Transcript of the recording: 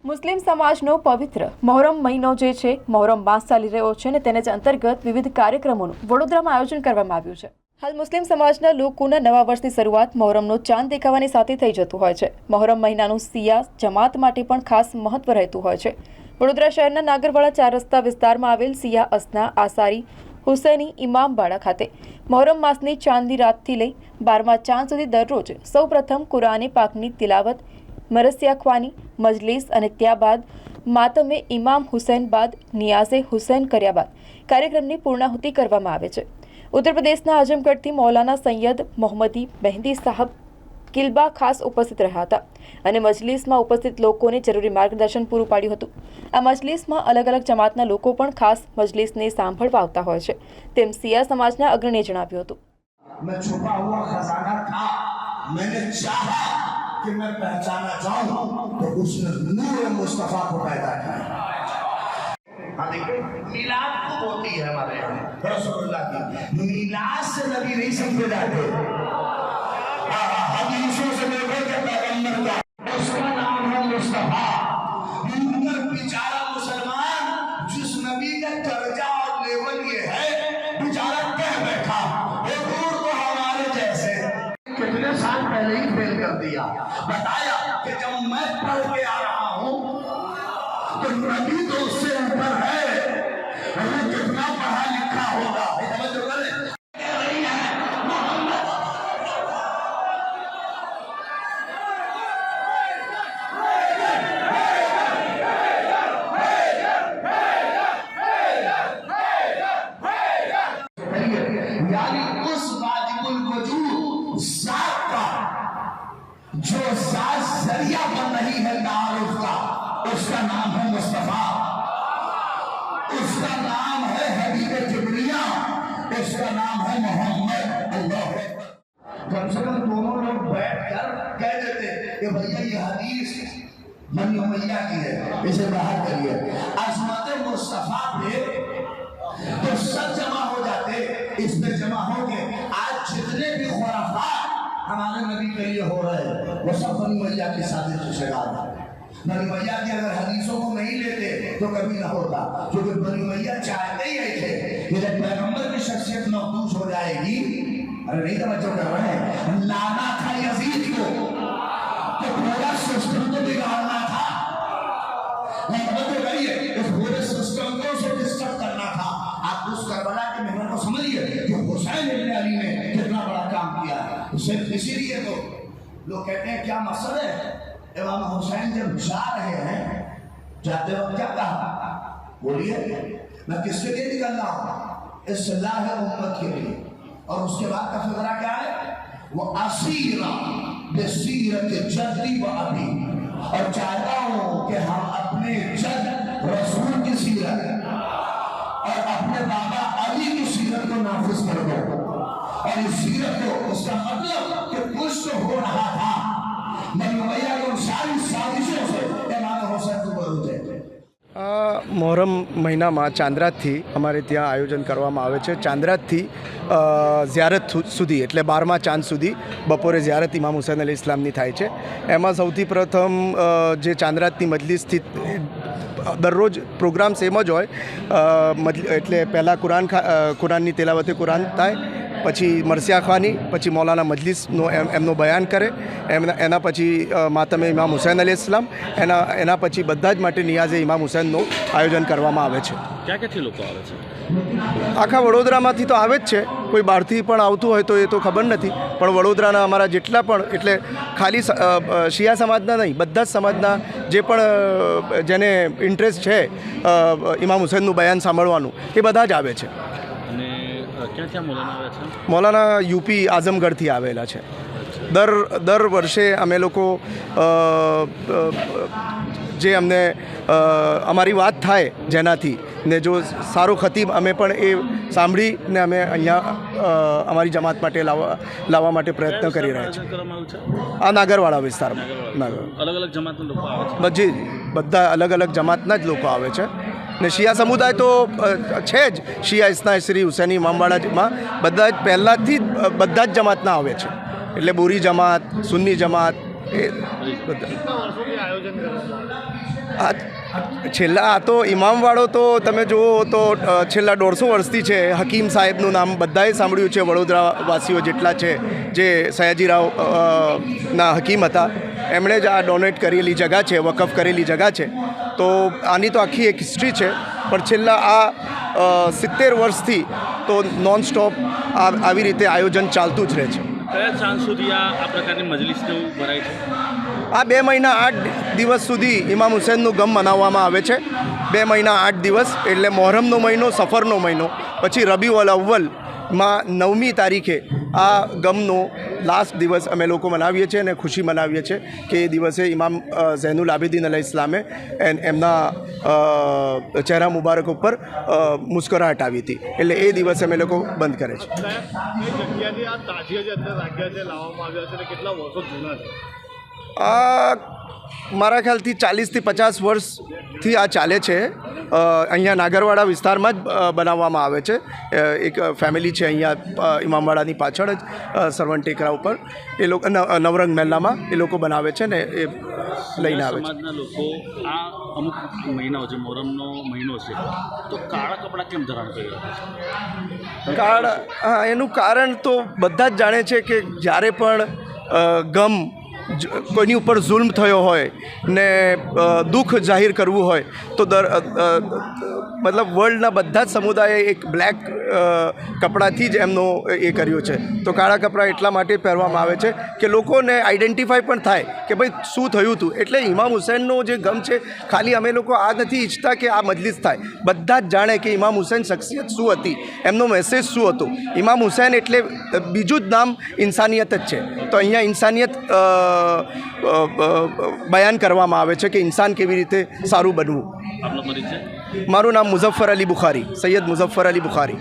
મુસ્લિમ સમાજનો પવિત્ર મોહરમ મહિનો જે છે, મોહરમ માસ ચાલી રહ્યો છે અને તેને જ અંતર્ગત વિવિધ કાર્યક્રમોનું વડોદરામાં આયોજન કરવામાં આવ્યું છે। હાલ મુસ્લિમ સમાજના લોકોના નવા વર્ષની શરૂઆત મોહરમનો ચાંદ દેખાવાની સાથે થઈ જતું હોય છે। મોહરમ મહિનાનું શિયા જમાત માટે પણ ખાસ મહત્વ રહેતું હોય છે। વડોદરા શહેરના નાગરવાડા 4 રસ્તા વિસ્તારમાં આવેલ સિયા અસના આસારી હુસૈની ઇમામબાડા ખાતે મોહરમ માસની ચાંદની રાતથી લઈ 12મા ચાંદ સુધી દરરોજ સૌપ્રથમ કુરાને પાકની તિલાવત, મરસિયા ખ્વાની મજલિસ અને ત્યારબાદ માતમે ઇમામ હુસૈન બાદ નિયાઝે હુસૈન કર્યા બાદ કાર્યક્રમની પૂર્ણાહુતિ કરવામાં આવે છે। ઉત્તર પ્રદેશના આઝમગઢથી મૌલાના સૈયદ મોહમ્મદી મહેંદી સાહબ કિલબા ખાસ ઉપસ્થિત રહ્યા હતા અને મજલિસમાં ઉપસ્થિત લોકોને જરૂરી માર્ગદર્શન પૂરું પાડ્યું હતું। આ મજલિસમાં અલગ અલગ જમાતના લોકો પણ ખાસ મજલિસને સાંભળવા આવતા હોય છે, તેમ સિયા સમાજના અગ્રણીએ જણાવ્યું હતું। मैं छुपा हुआ खजाना था, मैंने चाहा कि मैं पहचाना जाऊं तो उसने नूर मुस्तफा को पैदा किया। हाँ देखिए, मिलाद को होती है हमारे यहाँ रसूलुल्लाह की, मिलाद से नबी नहीं समझे जाते। हदीसों से देखो कि पैगंबर का उसका नाम है मुस्तफा। मगर बेचारा मुसलमान जिस नबी का दर्जा और लेवल ये है, बेचारा कह बैठा कितने साल पहले ही फेल कर दिया। बताया कि जब मैं पढ़ के आ रहा हूं तो नबी तो उससे ऊपर है, वो कितना पढ़ा लिखा होगा। यानी उस वाजिबुल वजूद जात का जो जात जरिया बन रही है तारुफ का, उसका नाम है मुस्तफा, उसका नाम है हबीब जिब्रिया, उसका नाम है मोहम्मद। अल्लाह कम से कम दोनों लोग बैठकर कह देते कि भैया ये हदीस बनी उमैया की है, इसे बाहर करिए। अजमत मुस्तफा पे तो सब जमा हो जाते, इसमें जमा हो के आज जितने भी खुराफात हमारे नबी के लिए हो रहे हैं वो सब बनी मैया की साजिश से शिकार है। बनी मैया की अगर हदीसों को नहीं लेते तो कभी ना होता, क्योंकि बनी मैया चाहते ही ऐसे कि जब पैगंबर की शख्सियत महफूज हो जाएगी, अरे नहीं तवज्जो कर रहे हैं, लाना था यजीद को तो पूरा सिस्टम को बिगाड़ना था, नहीं तवज्जो करिए, इस पूरे सिस्टम को उसे डिस्टर्ब करना था। आप उस करबला के मेहमान को समझिए कि हुसैन इब्न अली ने कितना बड़ा काम किया है। सिर्फ इसीलिए तो लोग कहते हैं क्या मसला है, इमाम हुसैन जब जा रहे हैं, जाते वक्त क्या कहा, बोलिए, मैं किसके लिए निकल रहा हूँ, इस्लाह उम्मत के लिए। और उसके बाद का फिक्रा क्या है, वो असीरा बेसीरत जद्दी व अबी, और चाहता हूँ कि हम अपने जद रसूल की सीरत और अपने बाबा अली की सीरत को नाफिज कर दो। और इस सीरत को, उसका मतलब कि कुछ तो हो रहा था, बनी मैया को सारी साजिशों से इमाम हुसैन को बरूद है। મોહરમ મહિનામાં ચાંદ્રાતથી અમારે ત્યાં આયોજન કરવામાં આવે છે। ચાંદ્રાતથી ઝિયારત સુધી એટલે 12મા ચાંદ સુધી બપોરે ઝિયારત ઇમામ હુસૈન અલી ઇસ્લામની થાય છે। એમાં સૌથી પ્રથમ જે ચાંદ્રાતની મજલિસથી દરરોજ પ્રોગ્રામ સેમ જ હોય, એટલે પહેલાં કુરાનની તેલાવતે કુરાન થાય, પછી મરસિયા ખ્વાની, પછી મૌલાના મજલિસનો એમનો બયાન કરે, એના પછી માતમે ઇમામ હુસૈન અલી ઇસ્લામ, એના પછી બધા જ માટે નિયાઝે ઇમામ હુસૈનનું આયોજન કરવામાં આવે છે। ક્યાંથી લોકો આવે છે? આખા વડોદરામાંથી તો આવે જ છે, કોઈ બહારથી પણ આવતું હોય તો એ તો ખબર નથી, પણ વડોદરાના અમારા જેટલા પણ, એટલે ખાલી શિયા સમાજના નહીં, બધા જ સમાજના જે પણ જેને ઇન્ટરેસ્ટ છે ઇમામ હુસૈનનું બયાન સાંભળવાનું, એ બધા જ આવે છે। ક્યાં મૌલાના આવે છે? મૌલાના યુપી આઝમગઢથી આવેલા છે। દર વર્ષે અમે લોકો જે અમને અમારી વાત થાય જેનાથી ને જો સારો ખતીબ અમે પણ એ સાંભળીને અમે અહીંયા અમારી જમાત માટે લાવવા માટે પ્રયત્ન કરી રહ્યા છીએ। આ નાગરવાડા વિસ્તારમાં અલગ અલગ જમાતના લોકો આવે છે? બધી બધા અલગ અલગ જમાતના જ લોકો આવે છે। ને શિયા સમુદાય તો છે જ, શિયા ઇસ્ના શ્રી હુસૈની ઇમામબાડામાં બધા જ પહેલાંથી બધા જ જમાતના આવે છે, એટલે બોરી જમાત, સુન્ની જમાત, એ બધા આ છેલ્લા આ તો ઇમામવાળો તો તમે જુઓ તો છેલ્લા 150 વર્ષથી છે. હકીમ સાહેબનું નામ બધાએ સાંભળ્યું છે, વડોદરાવાસીઓ જેટલા છે જે સયાજીરાવ ના હકીમ હતા, એમણે જ આ ડોનેટ કરેલી જગા છે, વકફ કરેલી જગા છે. તો આની તો આખી એક હિસ્ટ્રી છે. પણ છેલ્લા આ 70 વર્ષથી તો નોન સ્ટોપ આવી રીતે આયોજન ચાલતું જ રહે છે. કયા ચાંદ સુધી આ પ્રકારની મજલિસને ભરાય છે? આ 2 મહિના 8 દિવસ સુધી ઇમામ હુસૈનનું ગમ મનાવવામાં આવે છે. 2 મહિના 8 દિવસ એટલે મોહરમનો મહિનો, સફરનો મહિનો, પછી રબીઉલ અવ્વલમાં 9મી તારીખે આ ગમનો લાસ્ટ દિવસ અમે લોકો મનાવીએ છીએ અને ખુશી મનાવીએ છીએ કે એ દિવસે ઇમામ ઝૈનુલ આબિદીન અલૈહિ ઇસ્લામે એમના ચહેરા મુબારક ઉપર મુસ્કરાહટ આવી હતી, એટલે એ દિવસે અમે લોકો બંધ કરે છે. આ મારા ખ્યાલથી 40 થી 50 વર્ષથી આ ચાલે છે. અહીંયા નાગરવાડા વિસ્તારમાં જ બનાવવામાં આવે છે. એક ફેમિલી છે અહીંયા ઇમામવાડાની પાછળ જ સરવણ ટેકરા ઉપર, એ લોકો નવરંગ મહેલામાં એ લોકો બનાવે છે ને એ લઈને આવે છે. સમાજના લોકો આ અમુક મહિનાઓ છે, મોહરમનો મહિનો છે, તો કાળા કપડાં કેમ ધારણ કરી રહ્યા છે? હા, એનું કારણ તો બધા જ જાણે છે કે જ્યારે પણ ગમ કોઈની ઉપર જુલ્મ થયો હોય ને દુઃખ જાહેર કરવું હોય તો મતલબ વર્લ્ડના બધા જ સમુદાયે એક બ્લેક કપડાથી જ એમનો એ કર્યું છે. તો કાળા કપડાં એટલા માટે પહેરવામાં આવે છે કે લોકોને આઈડેન્ટિફાઈ પણ થાય કે ભાઈ શું થયું હતું. એટલે ઇમામ હુસૈનનો જે ગમ છે, ખાલી અમે લોકો આ નથી ઈચ્છતા કે આ મજલિસ થાય, બધા જ જાણે કે ઇમામ હુસૈન શખ્સિયત શું હતી, એમનો મેસેજ શું હતો. ઇમામ હુસૈન એટલે બીજું જ નામ ઇન્સાનિયત જ છે. તો અહીંયા ઇન્સાનિયત બયાન કરવામાં આવે છે કે ઇન્સાન કેવી રીતે સારું બનવું. આપનો પરિચય? મારું નામ મુઝફ્ફર અલી બુખારી, સૈયદ મુઝફ્ફર અલી બુખારી.